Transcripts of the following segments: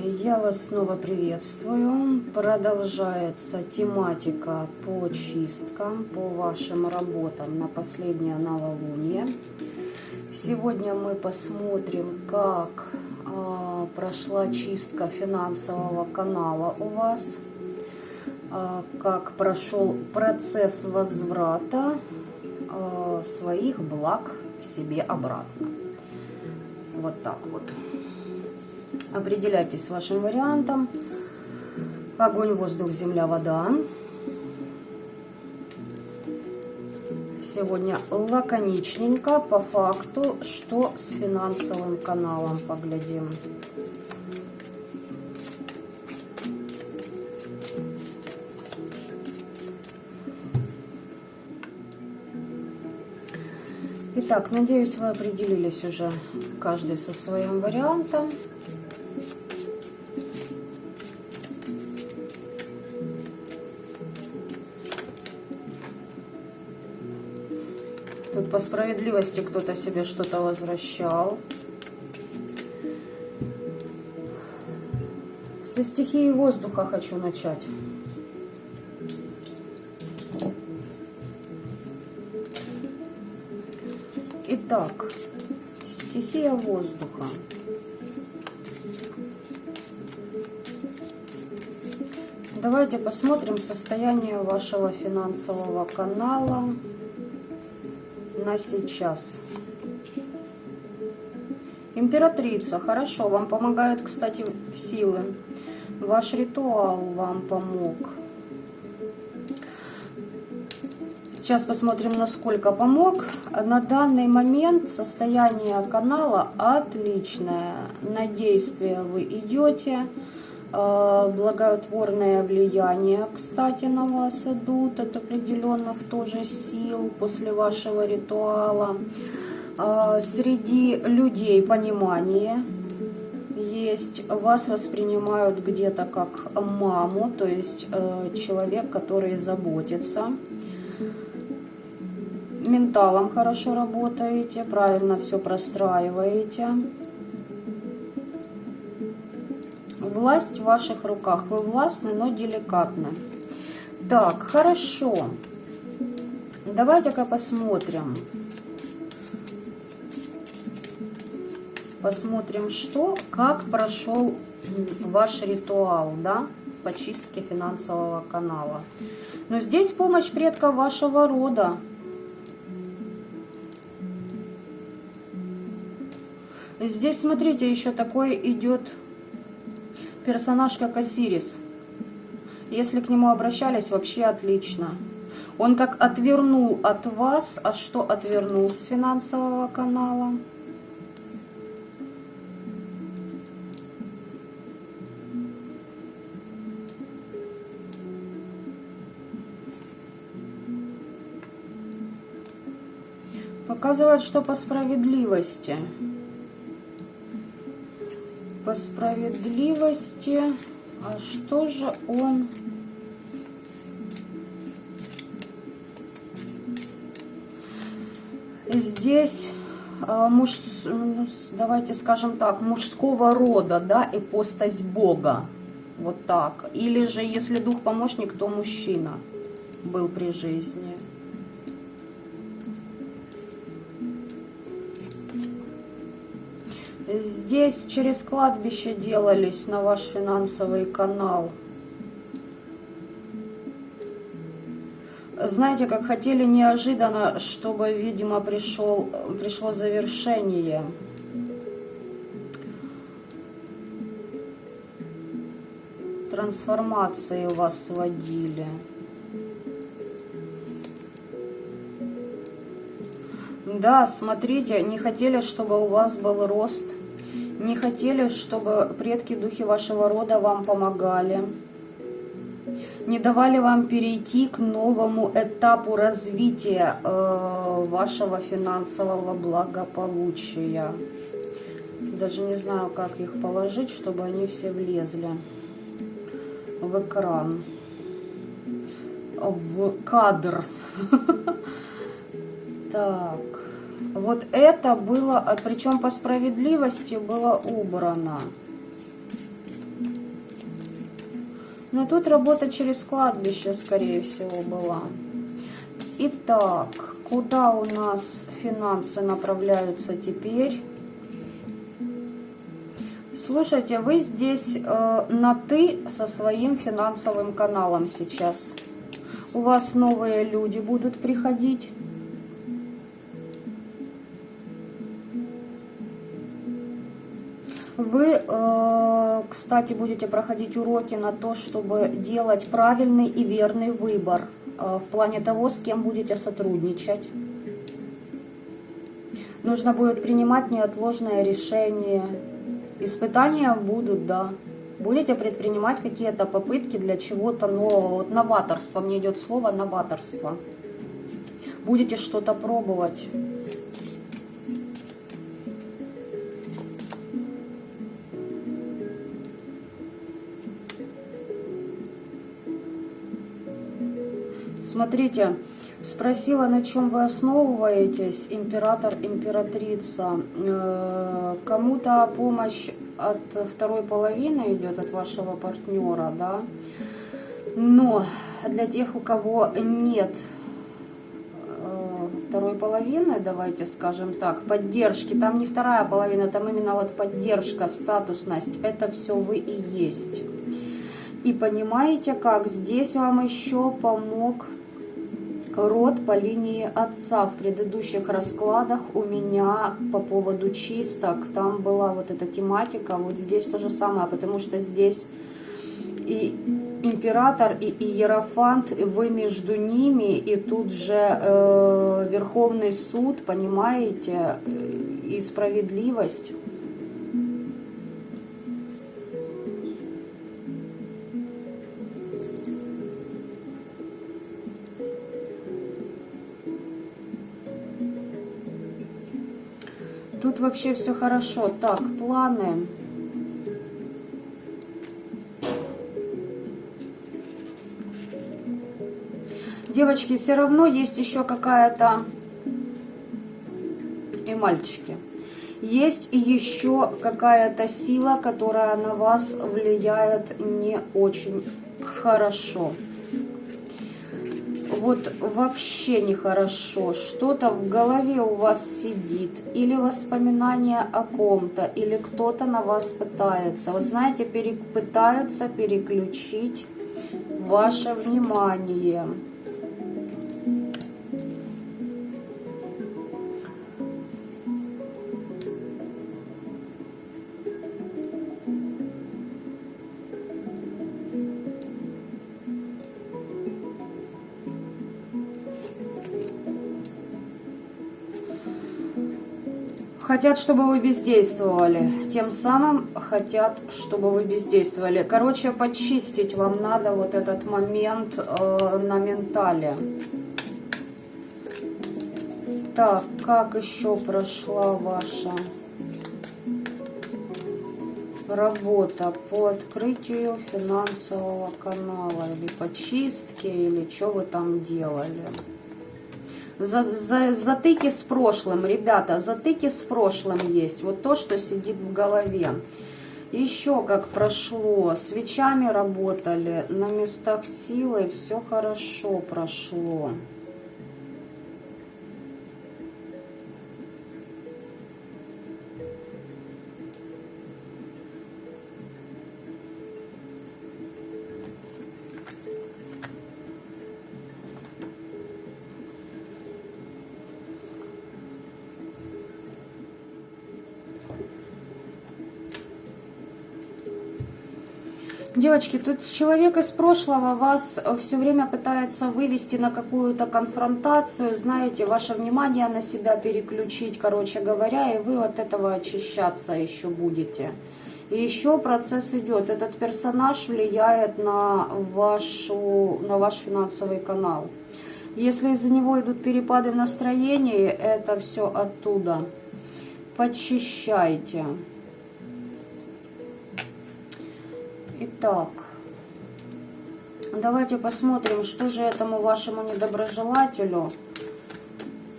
Я вас снова приветствую. Продолжается тематика по чисткам, по вашим работам на последнее новолуние. Сегодня мы посмотрим, как прошла чистка финансового канала у вас, как прошел процесс возврата своих благ себе обратно. Вот так вот. Определяйтесь с вашим вариантом. Огонь, воздух, земля, вода. Сегодня лаконичненько, по факту, что с финансовым каналом поглядим. Итак, надеюсь, вы определились уже каждый со своим вариантом. Тут по справедливости кто-то себе что-то возвращал. Со стихии воздуха хочу начать. Итак, стихия воздуха. Давайте посмотрим состояние вашего финансового канала на сейчас. Императрица, хорошо, вам помогают, кстати, силы. Ваш ритуал вам помог. Сейчас посмотрим, насколько помог. На данный момент состояние канала отличное. На действие вы идете. Благотворное влияние, кстати, на вас идут от определенных тоже сил после вашего ритуала. Среди людей понимание есть. Вас воспринимают где-то как маму, то есть человек, который заботится. Менталом хорошо работаете, правильно все простраиваете. Власть в ваших руках. Вы властны, но деликатны. Так, хорошо. Давайте-ка посмотрим. Посмотрим, как прошел ваш ритуал, да, по чистке финансового канала. Но здесь помощь предков вашего рода. Здесь, смотрите, еще такой идет персонаж, как Осирис. Если к нему обращались, вообще отлично. Он как отвернул от вас. А что отвернул с финансового канала? Показывает, что по справедливости. По справедливости. А что же он? Здесь давайте скажем так, мужского рода, да, ипостась Бога. Вот так. Или же, если дух-помощник, то мужчина был при жизни. Здесь через кладбище делались на ваш финансовый канал. Знаете, как хотели неожиданно, чтобы, видимо, пришло завершение. Трансформации у вас сводили. Да, смотрите, не хотели, чтобы у вас был рост. Не хотели, чтобы предки, духи вашего рода вам помогали. Не давали вам перейти к новому этапу развития вашего финансового благополучия. Даже не знаю, как их положить, чтобы они все влезли в экран, в кадр. Так, вот это было, причем по справедливости было убрано. Но тут работа через кладбище, скорее всего, была. Итак, куда у нас финансы направляются теперь? Слушайте, вы здесь на «ты» со своим финансовым каналом сейчас. У вас новые люди будут приходить. Вы, кстати, будете проходить уроки на то, чтобы делать правильный и верный выбор в плане того, с кем будете сотрудничать. Нужно будет принимать неотложное решение. Испытания будут, да. Будете предпринимать какие-то попытки для чего-то нового. Вот новаторство, мне идет слово новаторство. Будете что-то пробовать. Смотрите, спросила, на чем вы основываетесь, император, императрица. Кому-то помощь от второй половины идет, от вашего партнера, да? Но для тех, у кого нет второй половины, давайте скажем так, поддержки, там не вторая половина, там именно вот поддержка, статусность, это все вы и есть. И понимаете как, здесь вам еще помог род по линии отца. В предыдущих раскладах у меня по поводу чисток, там была вот эта тематика, вот здесь то же самое, потому что здесь и император, и иерофант, и вы между ними, и тут же Верховный суд, понимаете, и справедливость. Тут вообще все хорошо. Так, планы. Девочки, все равно есть еще какая-то... И мальчики. Есть еще какая-то сила, которая на вас влияет не очень хорошо. Вот вообще нехорошо. Что-то в голове у вас сидит. Или воспоминания о ком-то, или кто-то на вас пытается. Вот знаете, пытаются переключить ваше внимание. Хотят, чтобы вы бездействовали. Тем самым хотят, чтобы вы бездействовали. Короче, почистить вам надо вот этот момент на ментале. Так, как еще прошла ваша работа по открытию финансового канала? Или по чистке, или что вы там делали? Затыки с прошлым, ребята, затыки с прошлым есть. Вот то, что сидит в голове. Еще как прошло, свечами работали, на местах силы, все хорошо прошло. Девочки, тут человек из прошлого вас все время пытается вывести на какую-то конфронтацию, знаете, ваше внимание на себя переключить, короче говоря, и вы от этого очищаться еще будете. И еще процесс идет. Этот персонаж влияет на ваш финансовый канал. Если из-за него идут перепады в настроении, это все оттуда. Почищайте. Итак, давайте посмотрим, что же этому вашему недоброжелателю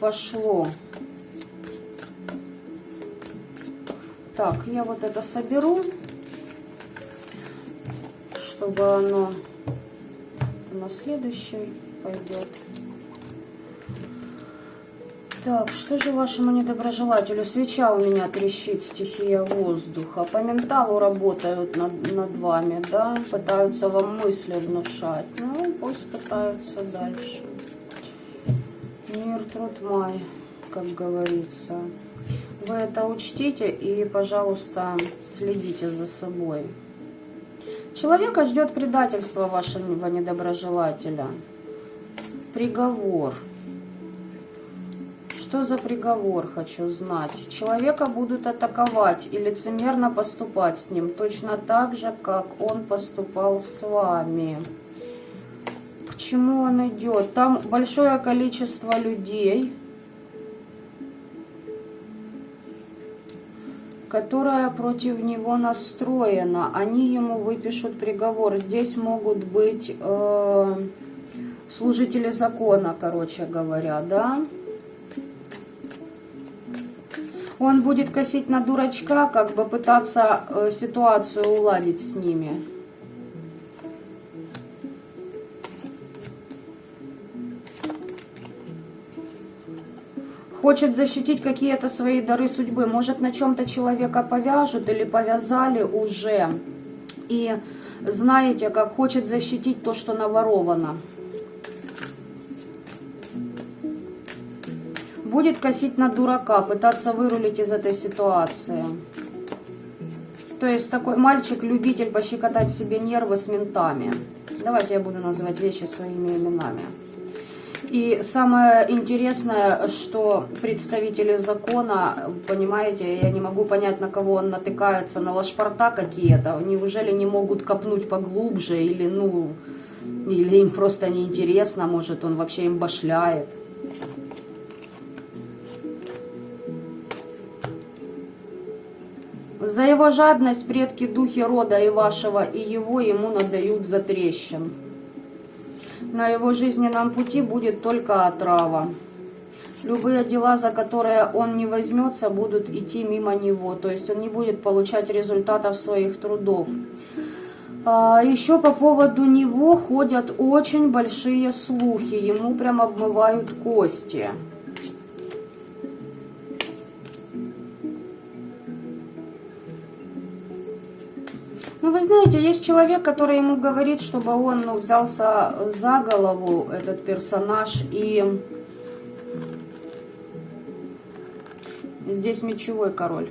пошло. Так, я вот это соберу, чтобы оно на следующий пойдет. Так, что же вашему недоброжелателю? Свеча у меня трещит, стихия воздуха. По менталу работают над вами, да? Пытаются вам мысли внушать. Ну, пусть пытаются дальше. Мир, труд, май, как говорится. Вы это учтите и, пожалуйста, следите за собой. Человека ждет предательство вашего недоброжелателя. Приговор. Что за приговор, хочу знать. Человека будут атаковать и лицемерно поступать с ним, точно так же, как он поступал с вами. К чему он идет? Там большое количество людей, которое против него настроено. Они ему выпишут приговор. Здесь могут быть служители закона, короче говоря, да? Он будет косить на дурачка, как бы пытаться ситуацию уладить с ними. Хочет защитить какие-то свои дары судьбы. Может, на чем-то человека повяжут или повязали уже. И знаете, как хочет защитить то, что наворовано. Будет косить на дурака, пытаться вырулить из этой ситуации. То есть такой мальчик-любитель пощекотать себе нервы с ментами. Давайте я буду называть вещи своими именами. И самое интересное, что представители закона, понимаете, я не могу понять, на кого он натыкается, на лошпорта какие-то. Неужели не могут копнуть поглубже, или, или им просто неинтересно, может, он вообще им башляет. За его жадность предки духи рода и вашего, и его ему надают за трещин. На его жизненном пути будет только отрава. Любые дела, за которые он не возьмется, будут идти мимо него. То есть он не будет получать результатов своих трудов. Еще по поводу него ходят очень большие слухи. Ему прям обмывают кости. Ну, вы знаете, есть человек, который ему говорит, чтобы он взялся за голову, этот персонаж, и здесь мечевой король.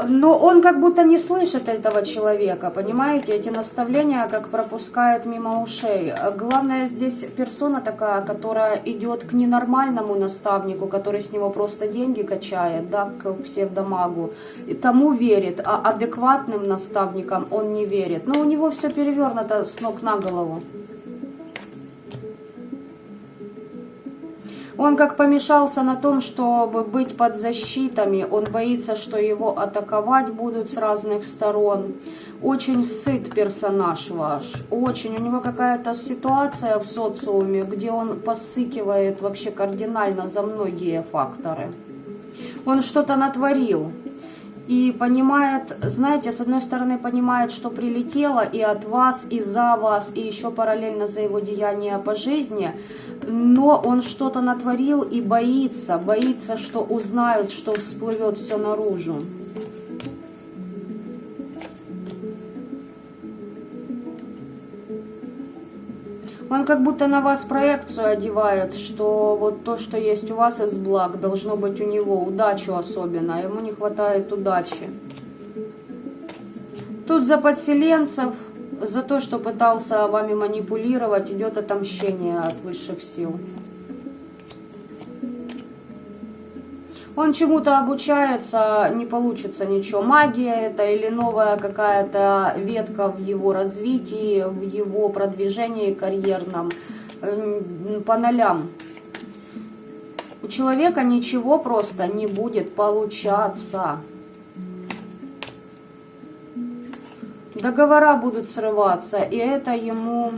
Но он как будто не слышит этого человека, понимаете? Эти наставления как пропускает мимо ушей. Главное, здесь персона такая, которая идет к ненормальному наставнику, который с него просто деньги качает, да, к псевдомагу. И тому верит, а адекватным наставникам он не верит. Но у него все перевернуто с ног на голову. Он как помешался на том, чтобы быть под защитами, он боится, что его атаковать будут с разных сторон. Очень сыт персонаж ваш, очень. У него какая-то ситуация в социуме, где он посыкивает вообще кардинально за многие факторы. Он что-то натворил. И понимает, знаете, с одной стороны понимает, что прилетело и от вас, и за вас, и еще параллельно за его деяния по жизни, но он что-то натворил и боится, что узнают, что всплывет все наружу. Он как будто на вас проекцию одевает, что вот то, что есть у вас из благ, должно быть у него, удачу особенно, а ему не хватает удачи. Тут за подселенцев, за то, что пытался вами манипулировать, идет отомщение от высших сил. Он чему-то обучается, не получится ничего. Магия это или новая какая-то ветка в его развитии, в его продвижении карьерном, по нолям. У человека ничего просто не будет получаться. Договора будут срываться, и это ему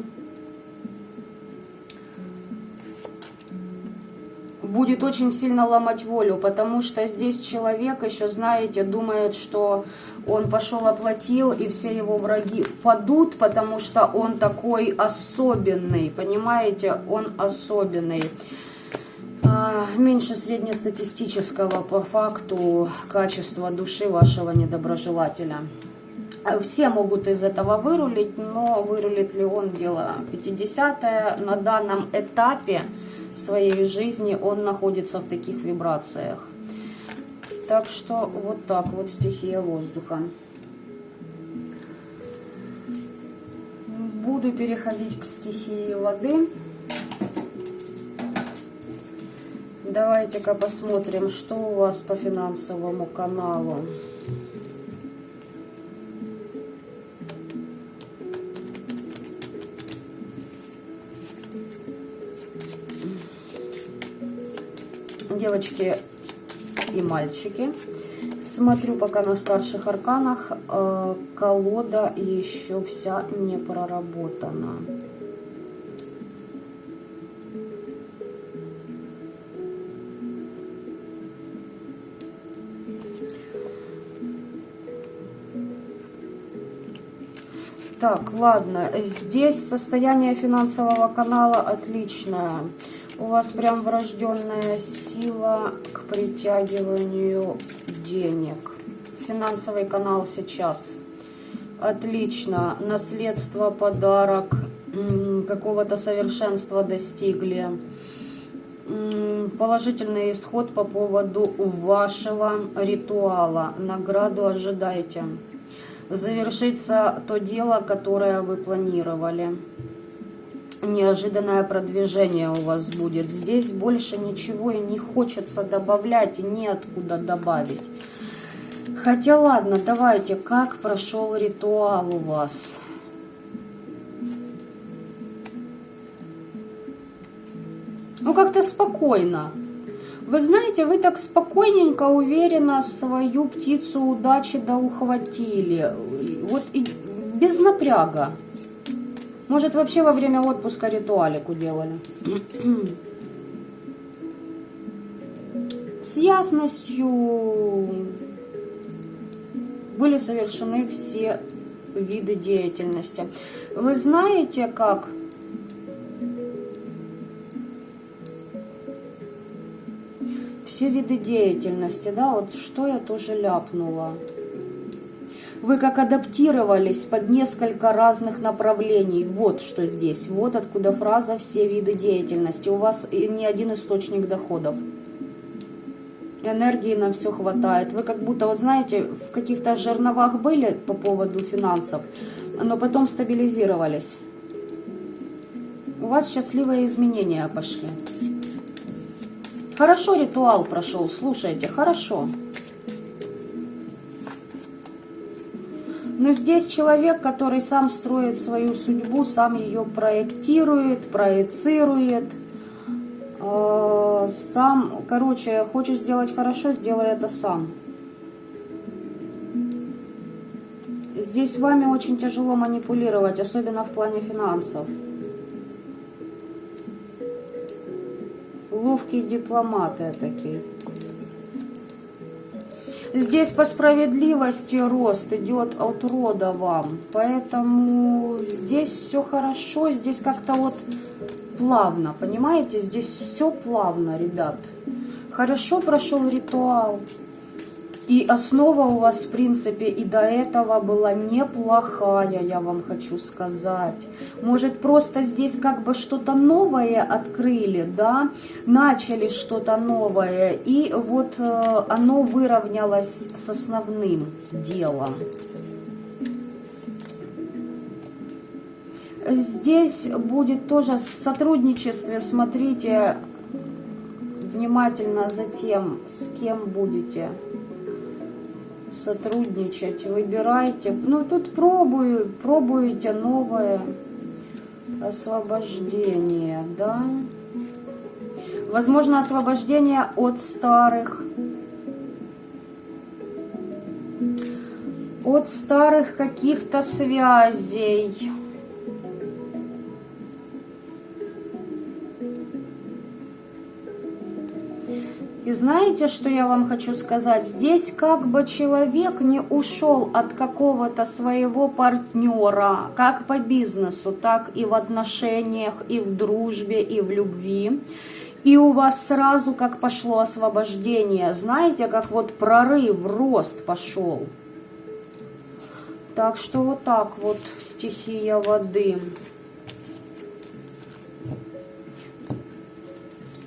будет очень сильно ломать волю, потому что здесь человек еще, знаете, думает, что он пошел оплатил, и все его враги падут, потому что он такой особенный, понимаете, он особенный. Меньше среднестатистического по факту качества души вашего недоброжелателя. Все могут из этого вырулить, но вырулит ли он, дело 50-е. На данном этапе своей жизни он находится в таких вибрациях. Так что вот так вот стихия воздуха. Буду переходить к стихии воды. Давайте-ка посмотрим, что у вас по финансовому каналу. Девочки и мальчики. Смотрю пока на старших арканах. Колода еще вся не проработана. Так, ладно, здесь состояние финансового канала отличное. У вас прям врожденная сила к притягиванию денег. Финансовый канал сейчас. Отлично. Наследство, подарок, какого-то совершенства достигли. Положительный исход по поводу вашего ритуала. Награду ожидайте. Завершится то дело, которое вы планировали. Неожиданное продвижение у вас будет. Здесь больше ничего и не хочется добавлять, и неоткуда добавить. Хотя ладно, давайте, как прошел ритуал у вас? Ну, как-то спокойно. Вы знаете, вы так спокойненько, уверенно свою птицу удачи доухватили. Вот и без напряга. Может, вообще во время отпуска ритуалику делали. С ясностью были совершены все виды деятельности. Вы знаете, как... Все виды деятельности, да, вот что я тоже ляпнула. Вы как адаптировались под несколько разных направлений. Вот что здесь. Вот откуда фраза «все виды деятельности». У вас ни один источник доходов. Энергии на все хватает. Вы как будто, вот знаете, в каких-то жерновах были по поводу финансов, но потом стабилизировались. У вас счастливые изменения пошли. Хорошо ритуал прошел, слушайте, хорошо. Но здесь человек, который сам строит свою судьбу, сам ее проектирует, проецирует. Сам, короче, хочешь сделать хорошо, сделай это сам. Здесь вами очень тяжело манипулировать, особенно в плане финансов. Ловкие дипломаты такие. Здесь по справедливости рост идет от рода вам. Поэтому здесь все хорошо. Здесь как-то вот плавно, понимаете? Здесь все плавно, ребят. Хорошо прошел ритуал. И основа у вас, в принципе, и до этого была неплохая, я вам хочу сказать. Может, просто здесь как бы что-то новое открыли, да? Начали что-то новое, и вот оно выровнялось с основным делом. Здесь будет тоже в сотрудничестве, смотрите внимательно за тем, с кем будете сотрудничать, выбирайте. Ну, тут пробуете новое освобождение, да. Возможно, освобождение от старых каких-то связей. И знаете, что я вам хочу сказать? Здесь как бы человек не ушел от какого-то своего партнера, как по бизнесу, так и в отношениях, и в дружбе, и в любви. И у вас сразу как пошло освобождение, знаете, как вот прорыв, рост пошел. Так что вот так вот стихия воды.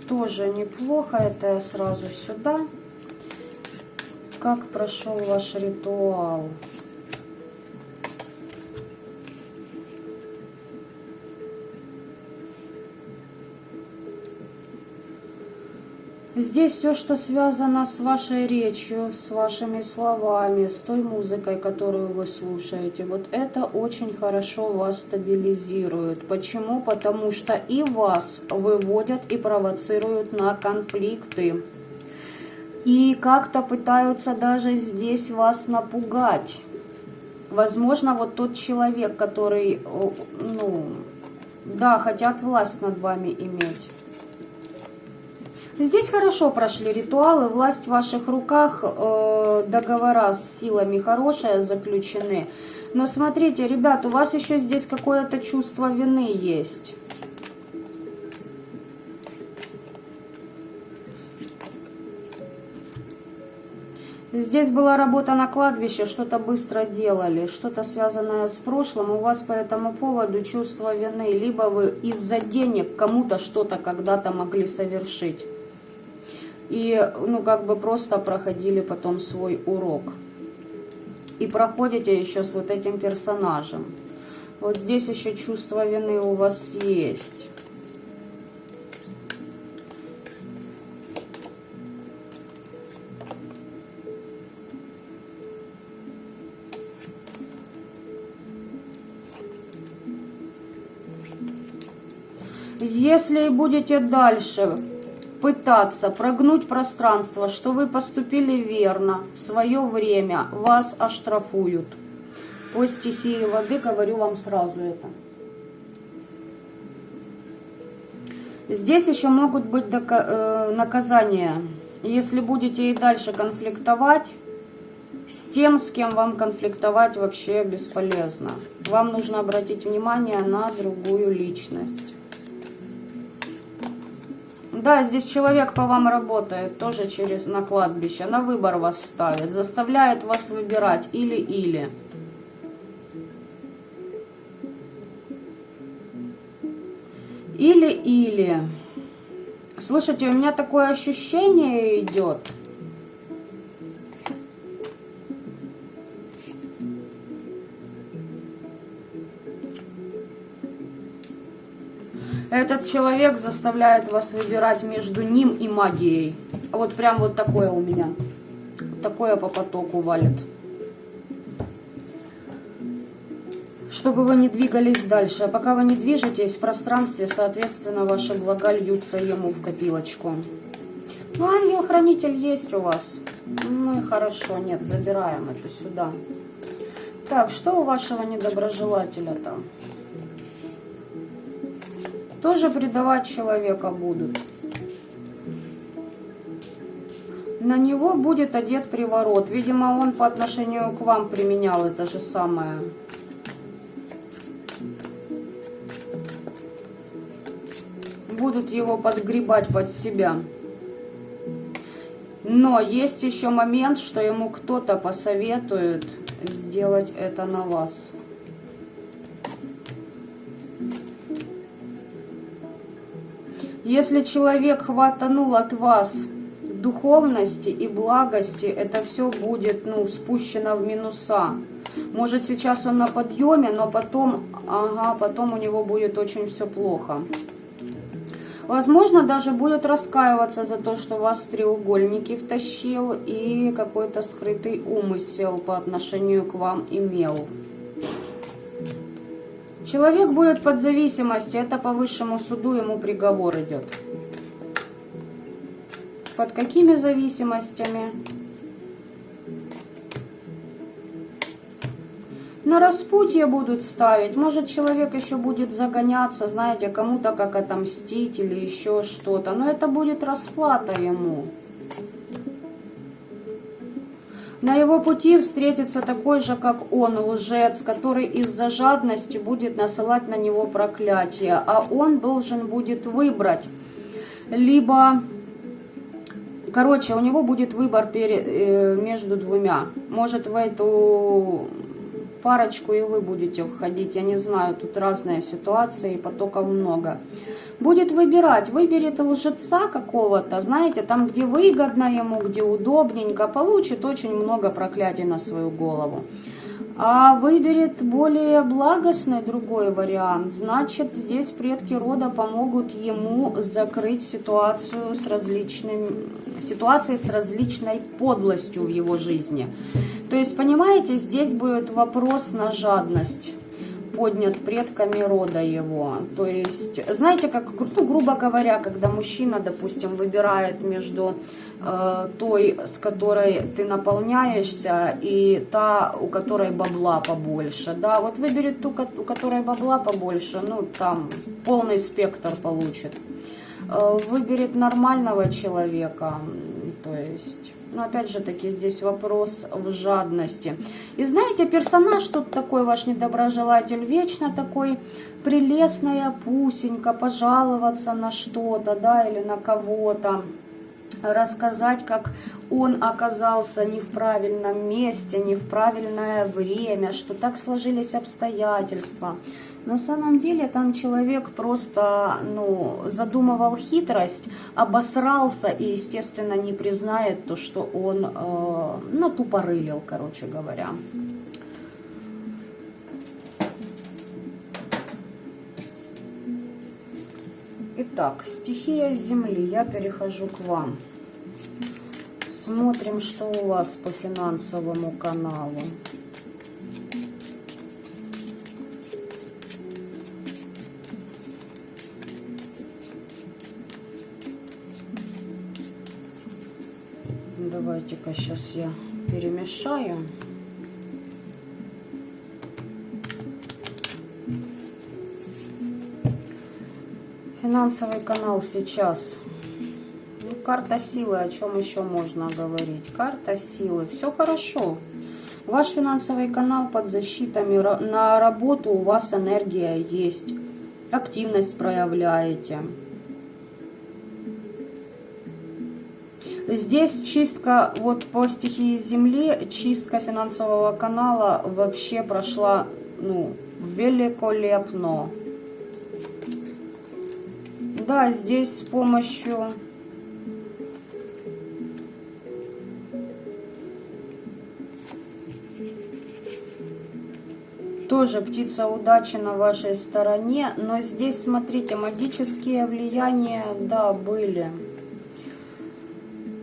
Тоже неплохо, это я сразу сюда. Как прошел ваш ритуал? Здесь все, что связано с вашей речью, с вашими словами, с той музыкой, которую вы слушаете, вот это очень хорошо вас стабилизирует. Почему? Потому что и вас выводят и провоцируют на конфликты. И как-то пытаются даже здесь вас напугать. Возможно, вот тот человек, который, ну, да, хотят власть над вами иметь. Здесь хорошо прошли ритуалы, власть в ваших руках, договора с силами хорошие заключены. Но смотрите, ребят, у вас еще здесь какое-то чувство вины есть. Здесь была работа на кладбище, что-то быстро делали, что-то связанное с прошлым. У вас по этому поводу чувство вины. Либо вы из-за денег кому-то что-то когда-то могли совершить. И, ну, как бы просто проходили потом свой урок. И проходите еще с вот этим персонажем. Вот здесь еще чувство вины у вас есть. Если будете дальше пытаться прогнуть пространство, что вы поступили верно, в свое время, вас оштрафуют. По стихии воды говорю вам сразу это. Здесь еще могут быть наказания. Если будете и дальше конфликтовать, с тем, с кем вам конфликтовать вообще бесполезно. Вам нужно обратить внимание на другую личность. Да, здесь человек по вам работает, тоже на кладбище, на выбор вас ставит, заставляет вас выбирать или-или. Или-или. Слушайте, у меня такое ощущение идет. Этот человек заставляет вас выбирать между ним и магией. Вот прям вот такое у меня. Такое по потоку валит. Чтобы вы не двигались дальше. А пока вы не движетесь в пространстве, соответственно, ваши блага льются ему в копилочку. Ну, ангел-хранитель есть у вас. Ну и хорошо, нет, забираем это сюда. Так, что у вашего недоброжелателя там? Тоже предавать человека будут. На него будет одет приворот. Видимо, он по отношению к вам применял это же самое. Будут его подгребать под себя. Но есть еще момент, что ему кто-то посоветует сделать это на вас. Если человек хватанул от вас духовности и благости, это все будет, ну, спущено в минуса. Может, сейчас он на подъеме, но потом, потом у него будет очень все плохо. Возможно, даже будет раскаиваться за то, что вас в треугольники втащил и какой-то скрытый умысел по отношению к вам имел. Человек будет под зависимостью, это по высшему суду ему приговор идет. Под какими зависимостями? На распутье будут ставить. Может, человек еще будет загоняться, знаете, кому-то как отомстить или еще что-то. Но это будет расплата ему. На его пути встретится такой же, как он, лжец, который из-за жадности будет насылать на него проклятие. А он должен будет выбрать. Либо, короче, у него будет выбор между двумя. Может, в эту парочку и вы будете входить. Я не знаю, тут разные ситуации, потоков много. Будет выбирать, выберет лжеца какого-то, знаете, там, где выгодно ему, где удобненько, получит очень много проклятий на свою голову. А выберет более благостный другой вариант, значит, здесь предки рода помогут ему закрыть ситуацией с различной подлостью в его жизни. То есть, понимаете, здесь будет вопрос на жадность поднят предками рода его. То есть, знаете, как, ну, грубо говоря, когда мужчина, допустим, выбирает между той, с которой ты наполняешься, и та, у которой бабла побольше, да, вот выберет ту, у которой бабла побольше, ну, там, полный спектр получит. Выберет нормального человека, то есть... Но опять же таки здесь вопрос в жадности. И знаете, персонаж тут такой, ваш недоброжелатель, вечно такой прелестная пусенька, пожаловаться на что-то, да, или на кого-то. Рассказать, как он оказался не в правильном месте, не в правильное время, что так сложились обстоятельства. На самом деле там человек просто, ну, задумывал хитрость, обосрался и, естественно, не признает то, что он натупорылил, короче говоря. Итак, стихия Земли, я перехожу к вам. Смотрим, что у вас по финансовому каналу. Давайте-ка сейчас я перемешаю. Финансовый канал сейчас. Ну, карта силы, о чем еще можно говорить? Карта силы. Все хорошо. Ваш финансовый канал под защитами. На работу у вас энергия есть. Активность проявляете. Здесь чистка, вот по стихии Земли, чистка финансового канала вообще прошла, ну, великолепно. Да, здесь с помощью тоже птица удачи на вашей стороне, но здесь, смотрите, магические влияния, да, были.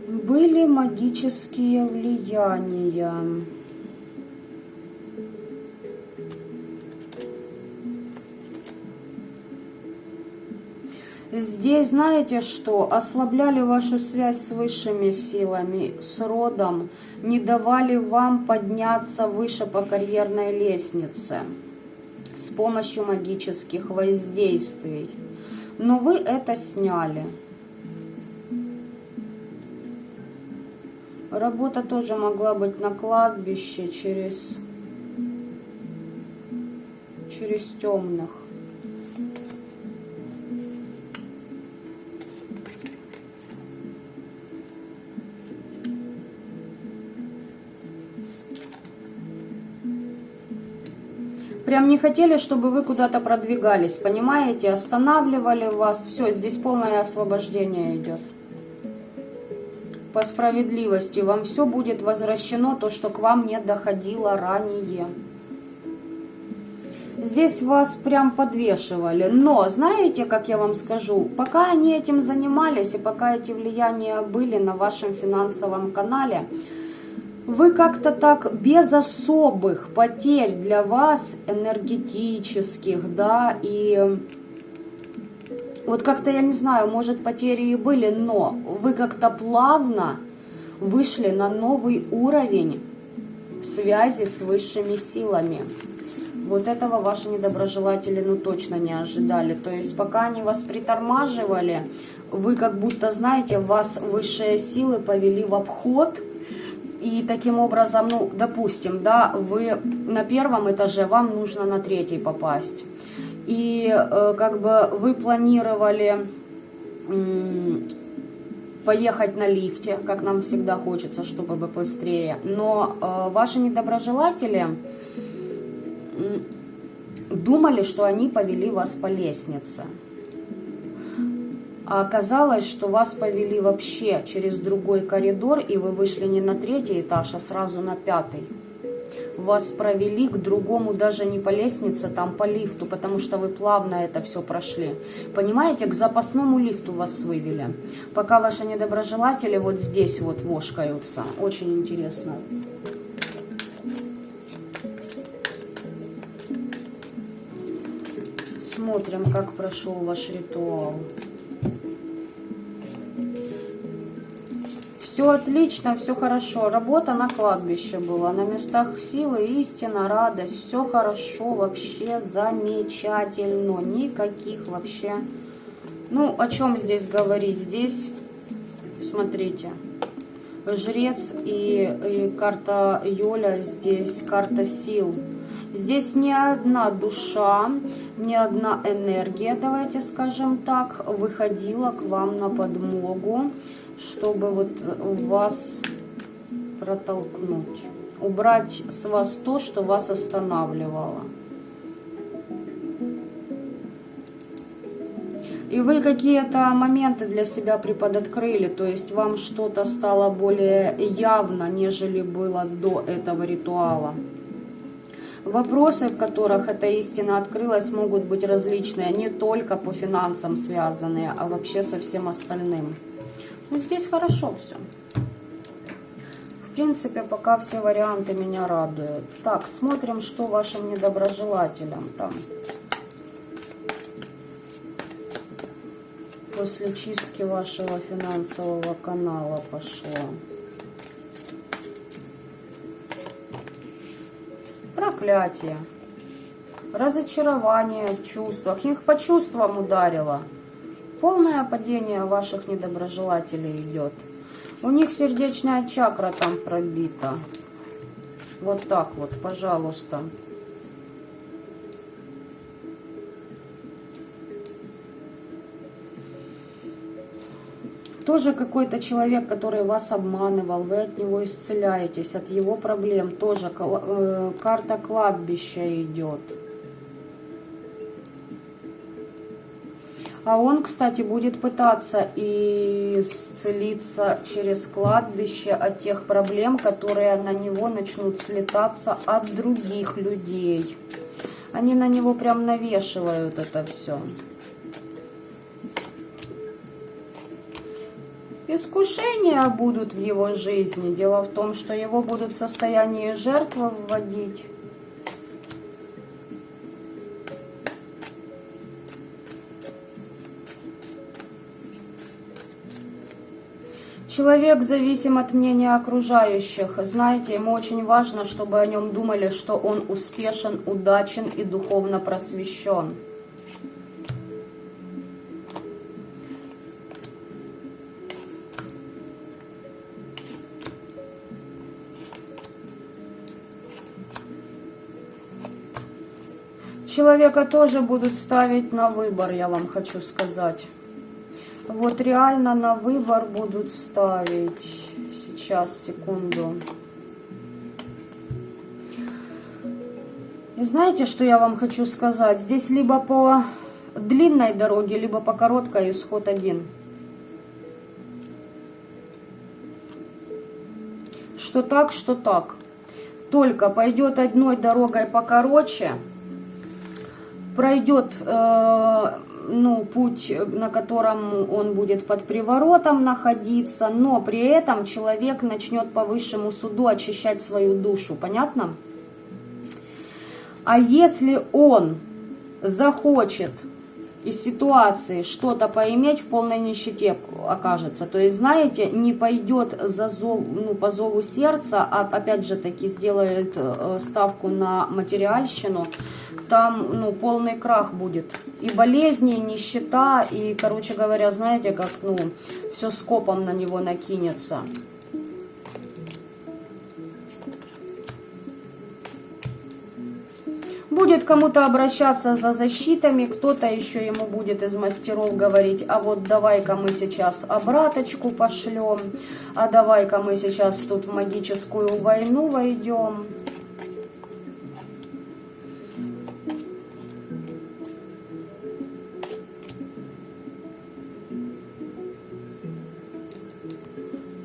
Были магические влияния. Здесь, знаете что, ослабляли вашу связь с высшими силами, с родом, не давали вам подняться выше по карьерной лестнице с помощью магических воздействий. Но вы это сняли. Работа тоже могла быть на кладбище через темных. Прям не хотели, чтобы вы куда-то продвигались, понимаете? Останавливали вас. Все, здесь полное освобождение идет. По справедливости вам все будет возвращено, то, что к вам не доходило ранее. Здесь вас прям подвешивали. Но, знаете, как я вам скажу, пока они этим занимались и пока эти влияния были на вашем финансовом канале, вы как-то так без особых потерь для вас энергетических, да, и... Вот как-то, я не знаю, может, потери и были, но вы как-то плавно вышли на новый уровень связи с высшими силами. Вот этого ваши недоброжелатели, ну, точно не ожидали. То есть, пока они вас притормаживали, вы как будто, знаете, вас высшие силы повели в обход, И таким образом, ну, допустим, да, вы на первом этаже, вам нужно на третий попасть. И как бы вы планировали поехать на лифте, как нам всегда хочется, чтобы быстрее. Но ваши недоброжелатели думали, что они повели вас по лестнице. А оказалось, что вас повели вообще через другой коридор, и вы вышли не на третий этаж, а сразу на пятый. Вас провели к другому, даже не по лестнице, там по лифту, потому что вы плавно это все прошли. Понимаете, к запасному лифту вас вывели. Пока ваши недоброжелатели вот здесь вот вошкаются. Очень интересно. Смотрим, как прошел ваш ритуал. Все отлично, все хорошо. Работа на кладбище была, на местах силы, истина, радость. Все хорошо, вообще замечательно. Никаких вообще... Ну, о чем здесь говорить? Здесь, смотрите, жрец и карта Йоля, здесь карта сил. Здесь ни одна душа, ни одна энергия, давайте скажем так, выходила к вам на подмогу, чтобы вот вас протолкнуть, убрать с вас то, что вас останавливало. И вы какие-то моменты для себя приподоткрыли, то есть вам что-то стало более явно, нежели было до этого ритуала. Вопросы, в которых эта истина открылась, могут быть различные, не только по финансам связанные, а вообще со всем остальным. Ну, здесь хорошо все. В принципе, пока все варианты меня радуют. Так, смотрим, что вашим недоброжелателям там. После чистки вашего финансового канала пошло. Проклятие. Разочарование в чувствах. Их по чувствам ударило. Полное падение ваших недоброжелателей идет. У них сердечная чакра там пробита. Вот так вот, пожалуйста. Тоже какой-то человек, который вас обманывал, вы от него исцеляетесь, от его проблем. Тоже карта кладбища идет. А он, кстати, будет пытаться исцелиться через кладбище от тех проблем, которые на него начнут слетаться от других людей. Они на него прям навешивают это все. Искушения будут в его жизни. Дело в том, что его будут в состоянии жертвы вводить. Человек зависим от мнения окружающих. Знаете, ему очень важно, чтобы о нем думали, что он успешен, удачен и духовно просвещен. Человека тоже будут ставить на выбор, я вам хочу сказать. Вот реально на выбор будут ставить. Сейчас, секунду. И знаете, что я вам хочу сказать? Здесь либо по длинной дороге, либо по короткой, исход один. Что так, что так. Только пойдет одной дорогой покороче, пройдет путь, на котором он будет под приворотом находиться, но при этом человек начнет по высшему суду очищать свою душу. Понятно? А если он захочет из ситуации что-то поиметь, в полной нищете окажется. То есть, знаете, не пойдет по зову сердца, а опять же таки сделает ставку на материальщину, там полный крах будет. И болезни, и нищета, и, короче говоря, знаете, как все скопом на него накинется. Будет кому-то обращаться за защитами, кто-то еще ему будет из мастеров говорить, а вот давай-ка мы сейчас обраточку пошлем, а давай-ка мы сейчас тут в магическую войну войдем.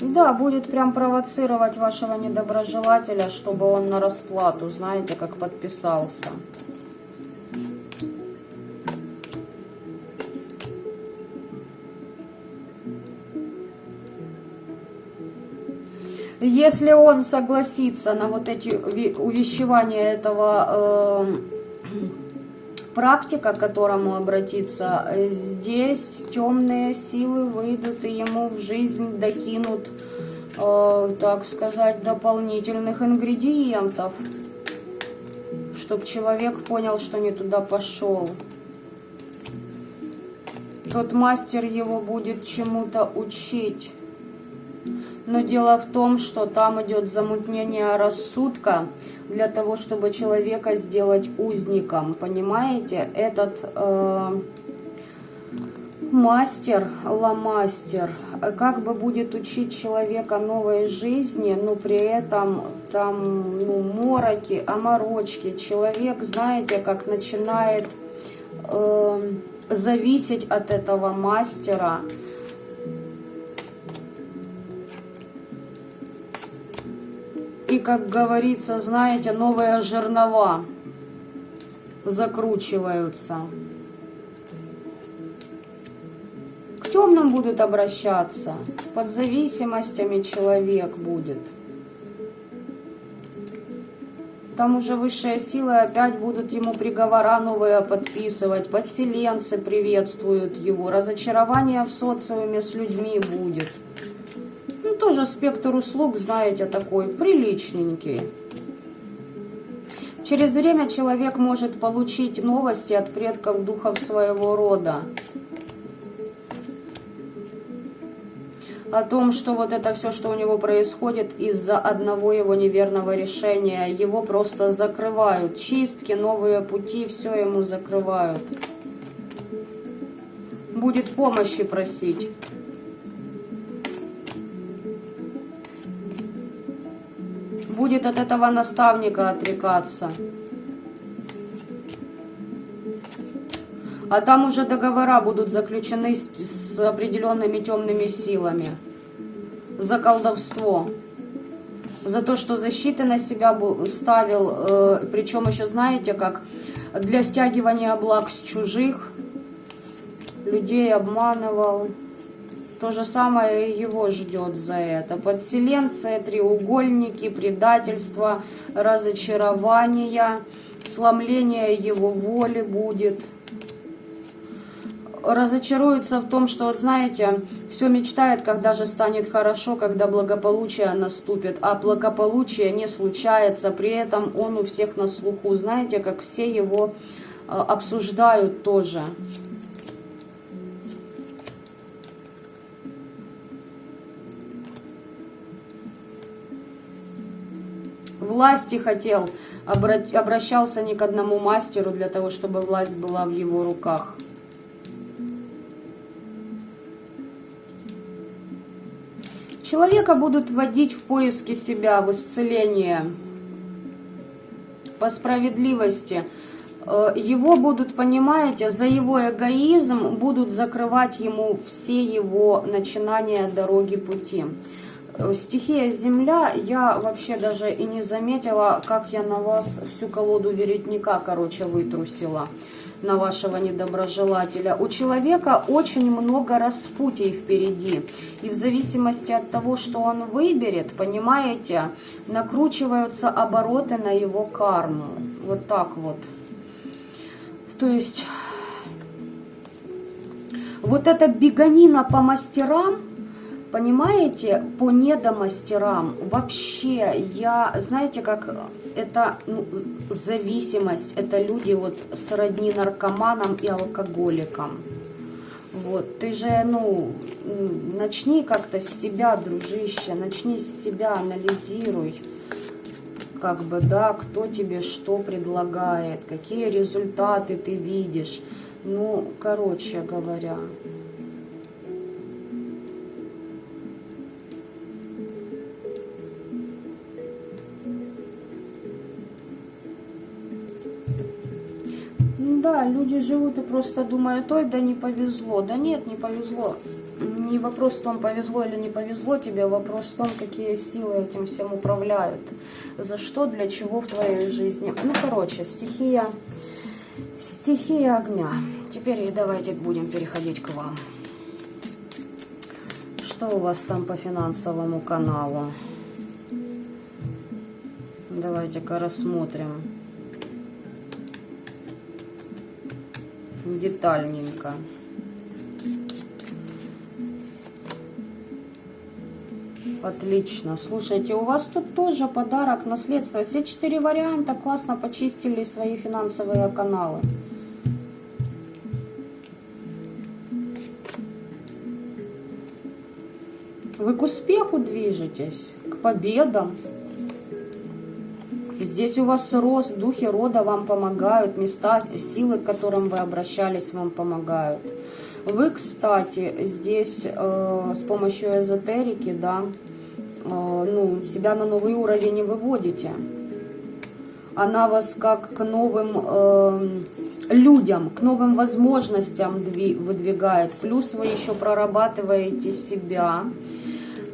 Да, будет прям провоцировать вашего недоброжелателя, чтобы он на расплату, знаете, как подписался. Если он согласится на вот эти увещевания этого практика, к которому обратиться, здесь темные силы выйдут и ему в жизнь докинут, так сказать, дополнительных ингредиентов, чтобы человек понял, что не туда пошел. Тот мастер его будет чему-то учить. Но дело в том, что там идет замутнение рассудка для того, чтобы человека сделать узником. Понимаете? Этот мастер, ламастер, как бы будет учить человека новой жизни, но при этом там мороки, оморочки. Человек, знаете, как начинает зависеть от этого мастера. И, как говорится, знаете, новые жернова закручиваются. К темным будут обращаться, под зависимостями человек будет. Там уже высшие силы опять будут ему приговора новые подписывать, подселенцы приветствуют его, разочарование в социуме с людьми будет. Ну, тоже спектр услуг, знаете, такой приличненький. Через время человек может получить новости от предков духов своего рода. О том, что вот это все, что у него происходит из-за одного его неверного решения, его просто закрывают. Чистки, новые пути, все ему закрывают. Будет помощи просить. Будет от этого наставника отрекаться. А там уже договора будут заключены с определенными темными силами. За колдовство. За то, что защиты на себя ставил. Причем еще, знаете, как для стягивания благ с чужих. Людей обманывал. То же самое его ждет за это. Подселенцы, треугольники, предательство, разочарование, сломление его воли будет. Разочаруется в том, что, вот знаете, все мечтает, когда же станет хорошо, когда благополучие наступит, а благополучие не случается, при этом он у всех на слуху. Знаете, как все его обсуждают тоже. Власти хотел, обращался не к одному мастеру для того, чтобы власть была в его руках. Человека будут вводить в поиски себя, в исцеление, по справедливости. Его будут, понимаете, за его эгоизм будут закрывать ему все его начинания, дороги, пути. Стихия Земля, я вообще даже и не заметила, как я на вас всю колоду веретника, короче, вытрусила, на вашего недоброжелателя. У человека очень много распутий впереди. И в зависимости от того, что он выберет, понимаете, накручиваются обороты на его карму. Вот так вот. То есть, вот эта беганина по мастерам, понимаете, по недомастерам, вообще, знаете, как это зависимость, это люди вот сродни наркоманам и алкоголикам. Вот, ты же, начни как-то с себя, дружище, начни с себя, анализируй. как бы, да, кто тебе что предлагает, какие результаты ты видишь. Ну, короче говоря. Да, люди живут и просто думают, ой, да не повезло. Да нет, не повезло. Не вопрос в том, повезло или не повезло тебе, вопрос в том, какие силы этим всем управляют. За что, для чего в твоей жизни. Ну, короче, стихия огня. Теперь давайте будем переходить к вам. Что у вас там по финансовому каналу? Давайте-ка рассмотрим детальненько. Отлично. Слушайте, у вас тут тоже подарок, наследство. Все 4 варианта классно почистили свои финансовые каналы. Вы к успеху движетесь, к победам. Здесь у вас рост, духи рода вам помогают, места, силы, к которым вы обращались, вам помогают. Вы, кстати, здесь с помощью эзотерики, да, ну, себя на новый уровень не выводите. Она вас как к новым людям, к новым возможностям выдвигает. Плюс вы еще прорабатываете себя,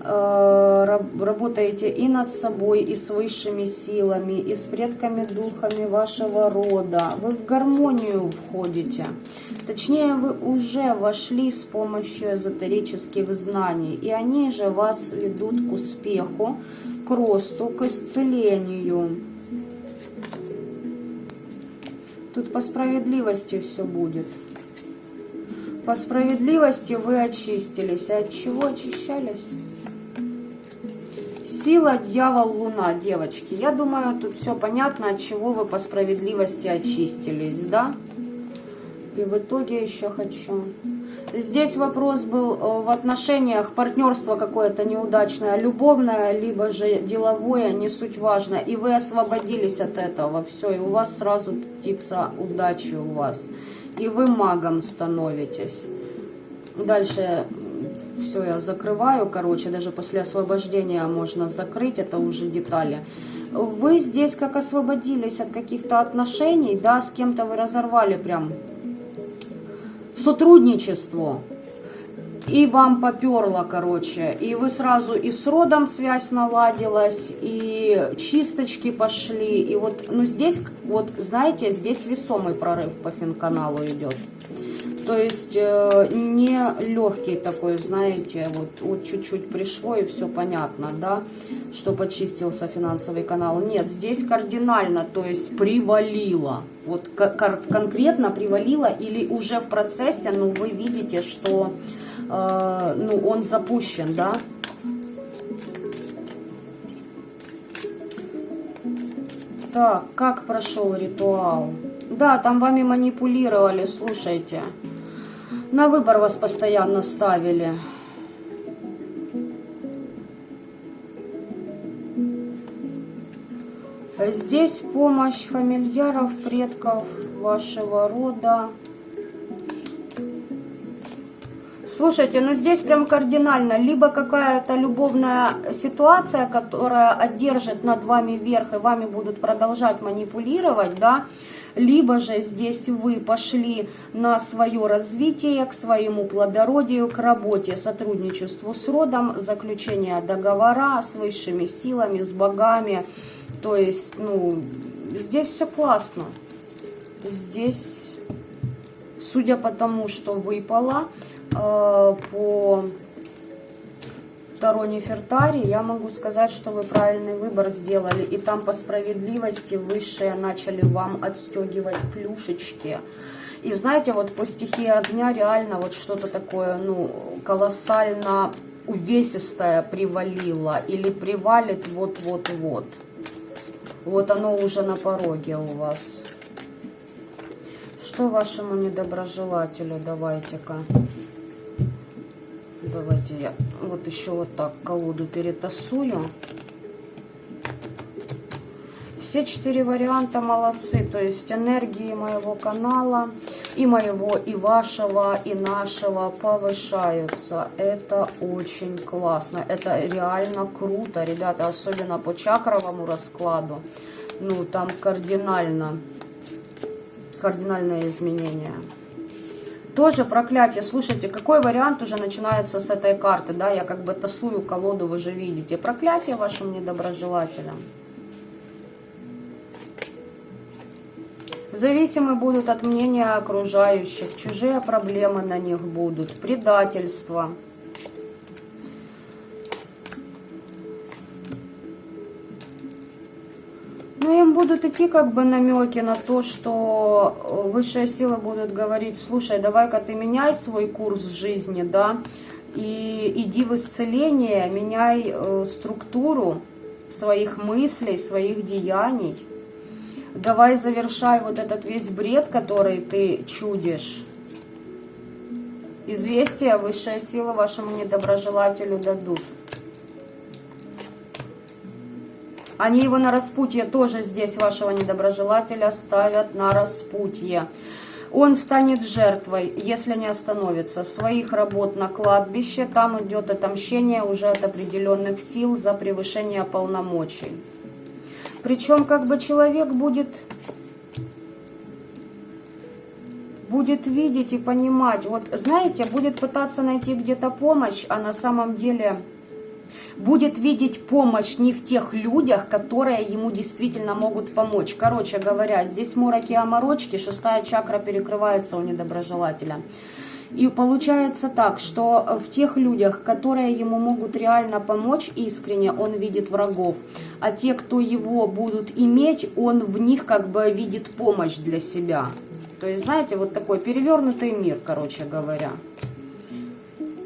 работаете и над собой, и с высшими силами, и с предками, духами вашего рода. Вы в гармонию входите. Точнее, вы уже вошли с помощью эзотерических знаний, и они же вас ведут к успеху, к росту, к исцелению. Тут по справедливости все будет. По справедливости вы очистились. А от чего очищались? Сила, дьявол, луна, девочки. Я думаю, тут все понятно, от чего вы по справедливости очистились, да? И в итоге еще хочу. Здесь вопрос был в отношениях, партнерство какое-то неудачное, любовное, либо же деловое, не суть важно. И вы освободились от этого, все, и у вас сразу птица удачи у вас. И вы магом становитесь. Дальше все я закрываю, короче, даже после освобождения можно закрыть, это уже детали. Вы здесь как освободились от каких-то отношений, да, с кем-то вы разорвали прям сотрудничество, и вам поперло, короче, и вы сразу и с родом связь наладилась, и чисточки пошли, и вот, ну здесь, вот, знаете, здесь весомый прорыв по финканалу идет. То есть не легкий такой, знаете, вот чуть-чуть пришло и все понятно, да, что почистился финансовый канал. Нет, здесь кардинально, то есть привалило. Вот конкретно привалило или уже в процессе, но вы видите, что ну, он запущен, да. Так, как прошел ритуал? Да, там вами манипулировали, слушайте. На выбор вас постоянно ставили. Здесь помощь фамильяров, предков вашего рода. Слушайте, ну здесь прям кардинально. Либо какая-то любовная ситуация, которая одержит над вами верх, и вами будут продолжать манипулировать, да. Либо же здесь вы пошли на свое развитие, к своему плодородию, к работе, сотрудничеству с родом, заключение договора с высшими силами, с богами. То есть, ну, здесь все классно. Здесь, судя по тому, что выпало, по Таро Нефертари, я могу сказать, что вы правильный выбор сделали. И там по справедливости высшие начали вам отстегивать плюшечки. И знаете, вот по стихии огня реально вот что-то такое, ну, колоссально увесистое привалило. Или привалит вот-вот-вот. Вот оно уже на пороге у вас. Что вашему недоброжелателю? Давайте-ка. Давайте я вот еще вот так колоду перетасую. все 4 варианта молодцы. То есть энергии моего канала, и моего, и вашего, и нашего повышаются. Это очень классно. Это реально круто, ребята. Особенно по чакровому раскладу. Ну, там кардинальные изменения. Тоже проклятие. Слушайте, какой вариант уже начинается с этой карты, да? Я как бы тасую колоду, вы же видите. Проклятие вашим недоброжелателям. Зависимы будут от мнения окружающих. Чужие проблемы на них будут. Предательство. Ну, им будут идти как бы намеки на то, что высшие силы будут говорить: слушай, давай-ка ты меняй свой курс жизни, да, и иди в исцеление, меняй структуру своих мыслей, своих деяний. Давай завершай вот этот весь бред, который ты чудишь. Известия высшие силы вашему недоброжелателю дадут. Они его на распутье тоже здесь, вашего недоброжелателя, ставят на распутье. Он станет жертвой, если не остановится, своих работ на кладбище. Там идет отомщение уже от определенных сил за превышение полномочий. Причем как бы человек будет видеть и понимать. Вот знаете, будет пытаться найти где-то помощь, а на самом деле будет видеть помощь не в тех людях, которые ему действительно могут помочь. Короче говоря, здесь мороки-оморочки, 6-я чакра перекрывается у недоброжелателя. И получается так, что в тех людях, которые ему могут реально помочь искренне, он видит врагов. А те, кто его будут иметь, он в них как бы видит помощь для себя. То есть, знаете, вот такой перевернутый мир, короче говоря.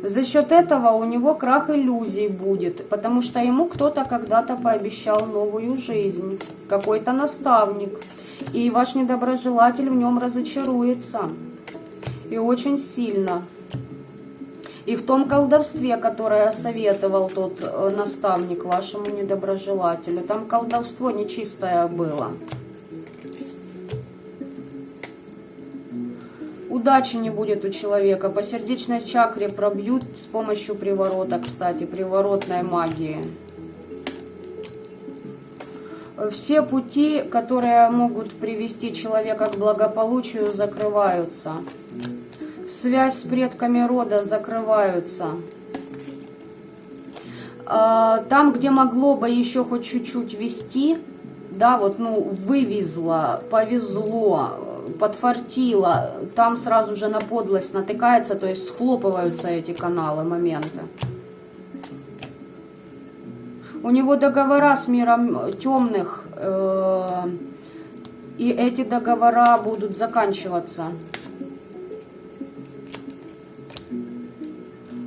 За счет этого у него крах иллюзий будет, потому что ему кто-то когда-то пообещал новую жизнь, какой-то наставник, и ваш недоброжелатель в нем разочаруется, и очень сильно. И в том колдовстве, которое советовал тот наставник вашему недоброжелателю, там колдовство нечистое было. Удачи не будет у человека. По сердечной чакре пробьют с помощью приворота, кстати, приворотной магии. Все пути, которые могут привести человека к благополучию, закрываются. Связь с предками рода закрываются. Там, где могло бы еще хоть чуть-чуть вести, да, вот, ну, вывезло, повезло, подфартило, там сразу же на подлость натыкается, то есть схлопываются эти каналы, моменты. У него договора с миром темных, и эти договора будут заканчиваться.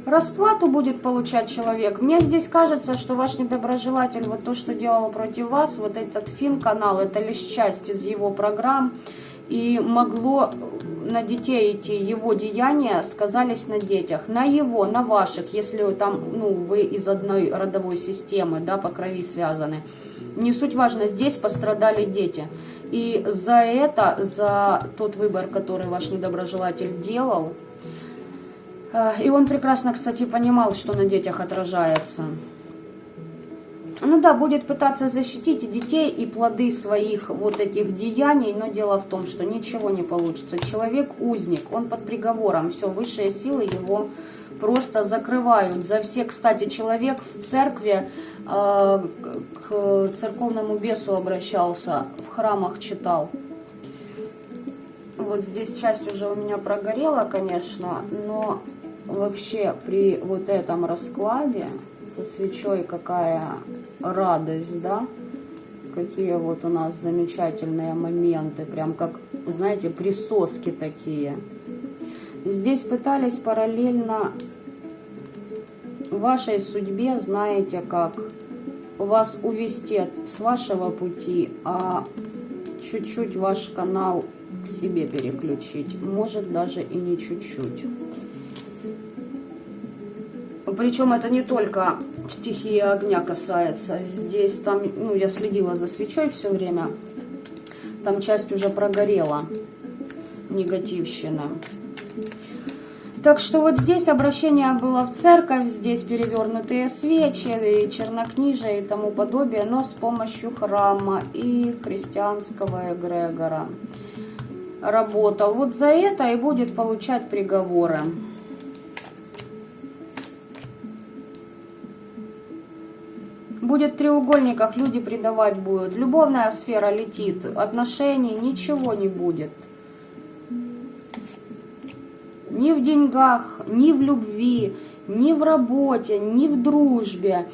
Расплату будет получать человек. Мне здесь кажется, что ваш недоброжелатель, вот то, что делал против вас, вот этот фин-канал, это лишь часть из его программ. И могло на детей идти, его деяния сказались на детях, на его, на ваших, если там, ну, вы из одной родовой системы, да, по крови связаны. Не суть важно, здесь пострадали дети. И за это, за тот выбор, который ваш недоброжелатель делал, и он прекрасно, кстати, понимал, что на детях отражается. Ну да, будет пытаться защитить и детей, и плоды своих вот этих деяний, но дело в том, что ничего не получится. Человек узник, он под приговором, все, высшие силы его просто закрывают. За все, кстати, человек в церкви к церковному бесу обращался, в храмах читал. Вот здесь часть уже у меня прогорела, конечно, но вообще при вот этом раскладе со свечой какая радость, да? Какие вот у нас замечательные моменты, прям как, знаете, присоски такие. Здесь пытались параллельно вашей судьбе, знаете как, вас увести с вашего пути, а чуть-чуть ваш канал к себе переключить. Может даже и не чуть-чуть. Причем это не только стихии огня касается. Здесь, там, ну, я следила за свечой все время. Там часть уже прогорела. Негативщина. Так что вот здесь обращение было в церковь, здесь перевернутые свечи, и чернокнижие и тому подобное, но с помощью храма и христианского эгрегора работал. Вот за это и будет получать приговоры. Будет в треугольниках, люди предавать будут. Любовная сфера летит, отношений ничего не будет. Ни в деньгах, ни в любви, ни в работе, ни в дружбе.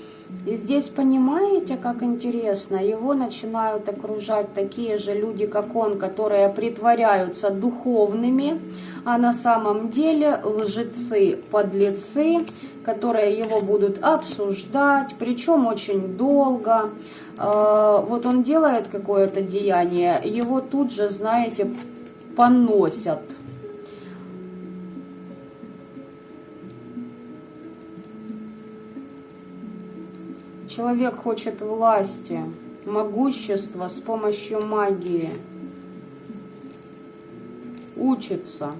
И здесь, понимаете, как интересно, его начинают окружать такие же люди, как он, которые притворяются духовными, а на самом деле лжецы, подлецы, которые его будут обсуждать, причем очень долго. Вот он делает какое-то деяние, его тут же, знаете, поносят. Человек хочет власти, могущества с помощью магии. Учится.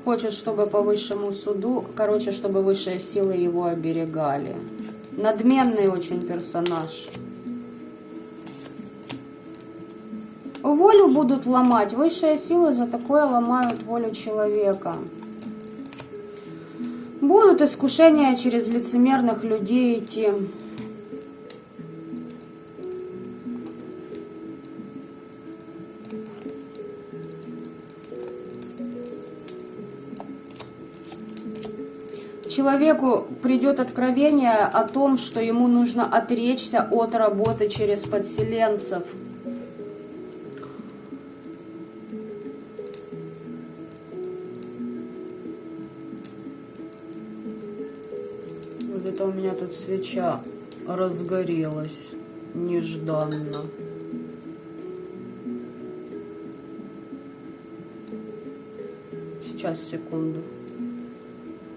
Хочет, чтобы по высшему суду, короче, чтобы высшие силы его оберегали. Надменный очень персонаж. Волю будут ломать. Высшие силы за такое ломают волю человека. Будут искушения через лицемерных людей идти. Человеку придет откровение о том, что ему нужно отречься от работы через подселенцев. Вот это у меня тут свеча разгорелась нежданно. Сейчас, секунду.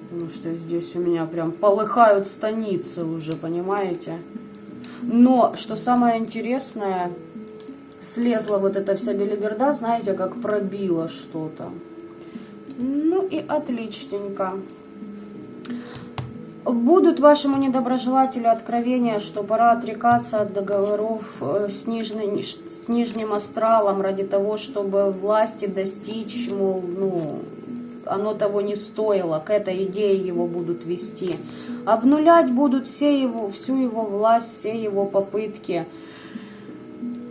Потому что здесь у меня прям полыхают станицы уже, понимаете? Но, что самое интересное, слезла вот эта вся белиберда, знаете, как пробила что-то. Ну и отличненько. Будут вашему недоброжелателю откровения, что пора отрекаться от договоров с нижним астралом ради того, чтобы власти достичь, мол, ну, оно того не стоило, к этой идее его будут вести. Обнулять будут всю его власть, все его попытки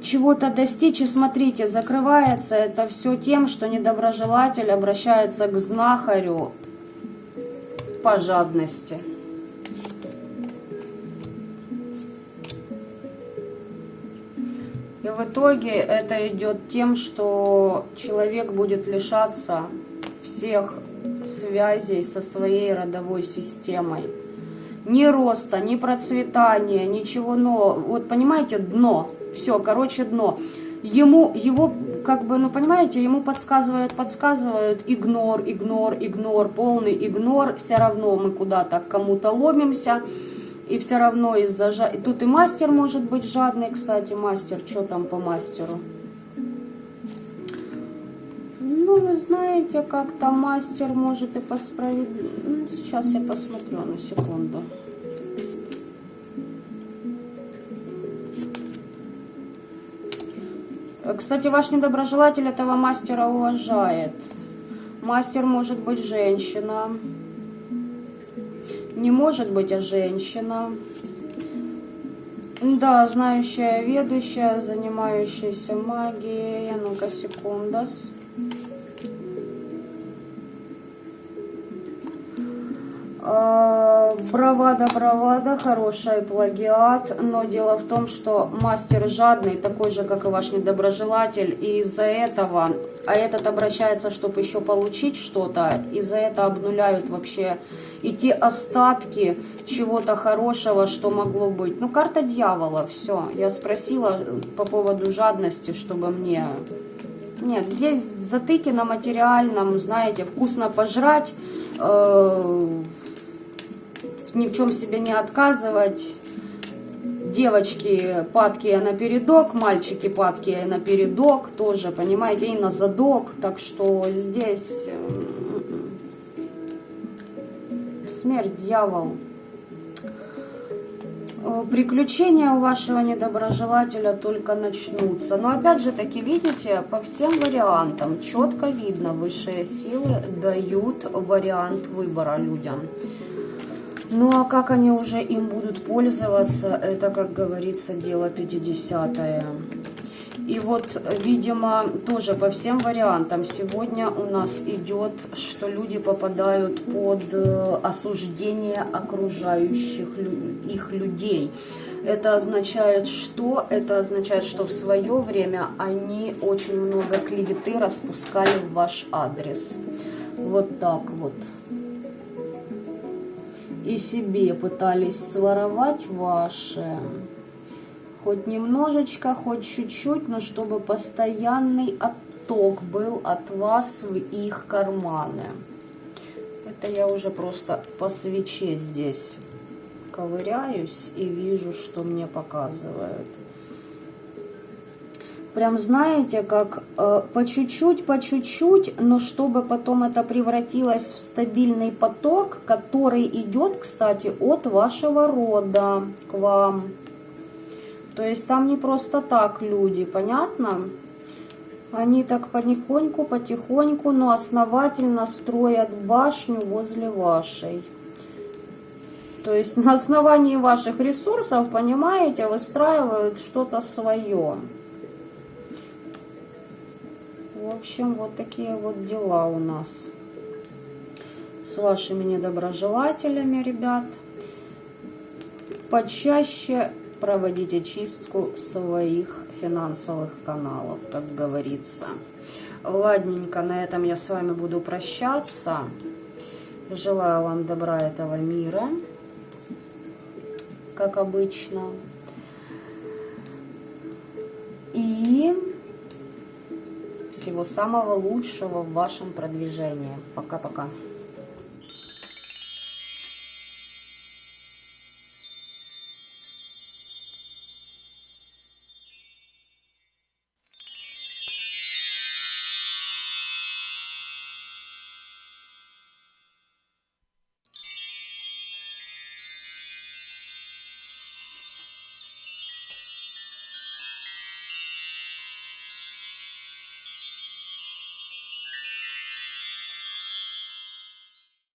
чего-то достичь. И смотрите, закрывается это все тем, что недоброжелатель обращается к знахарю по жадности. И в итоге это идет тем, что человек будет лишаться всех связей со своей родовой системой. Ни роста, ни процветания, ничего нового. Вот понимаете, дно. Все, короче, дно. Его, как бы, ну понимаете, ему подсказывают, игнор, полный игнор. Все равно мы куда-то к кому-то ломимся. И все равно из-за... Тут и мастер может быть жадный, кстати, мастер. Что там по мастеру? Ну, вы знаете, как-то мастер может и по справедливости. Ну, сейчас я посмотрю, на секунду. Кстати, ваш недоброжелатель этого мастера уважает. Мастер может быть женщина. Не может быть, а женщина. Да, знающая, ведущая, занимающаяся магией. Ну-ка, секундас. Бравада, хороший плагиат, но дело в том, что мастер жадный, такой же, как и ваш недоброжелатель, и из-за этого а этот обращается, чтобы еще получить что-то, и за это обнуляют вообще и те остатки чего-то хорошего, что могло быть. Ну, карта дьявола, все. Я спросила по поводу жадности, чтобы мне... Нет, здесь затыки на материальном, знаете, вкусно пожрать, ни в чем себе не отказывать. Девочки падкие на передок, мальчики падкие на передок тоже, понимаете, и на задок. Так что здесь смерть, дьявол. Приключения у вашего недоброжелателя только начнутся. Но опять же таки, видите, по всем вариантам четко видно, высшие силы дают вариант выбора людям. Ну а как они уже им будут пользоваться, это, как говорится, дело 50-е. И вот, видимо, тоже по всем вариантам сегодня у нас идет, что люди попадают под осуждение окружающих их людей. Это означает что? Это означает, что в свое время они очень много клеветы распускали в ваш адрес. Вот так вот. И себе пытались своровать ваше, хоть немножечко, хоть чуть-чуть, но чтобы постоянный отток был от вас в их карманы. Это я уже просто по свече здесь ковыряюсь и вижу, что мне показывают. Прям знаете, как по чуть-чуть, но чтобы потом это превратилось в стабильный поток, который идет, кстати, от вашего рода к вам. То есть там не просто так люди, понятно? Они так потихоньку, но основательно строят башню возле вашей. То есть на основании ваших ресурсов, понимаете, выстраивают что-то свое. В общем, вот такие вот дела у нас с вашими недоброжелателями, ребят. Почаще проводите чистку своих финансовых каналов, как говорится. Ладненько, на этом я с вами буду прощаться. Желаю вам добра этого мира, как обычно. И всего самого лучшего в вашем продвижении. Пока-пока.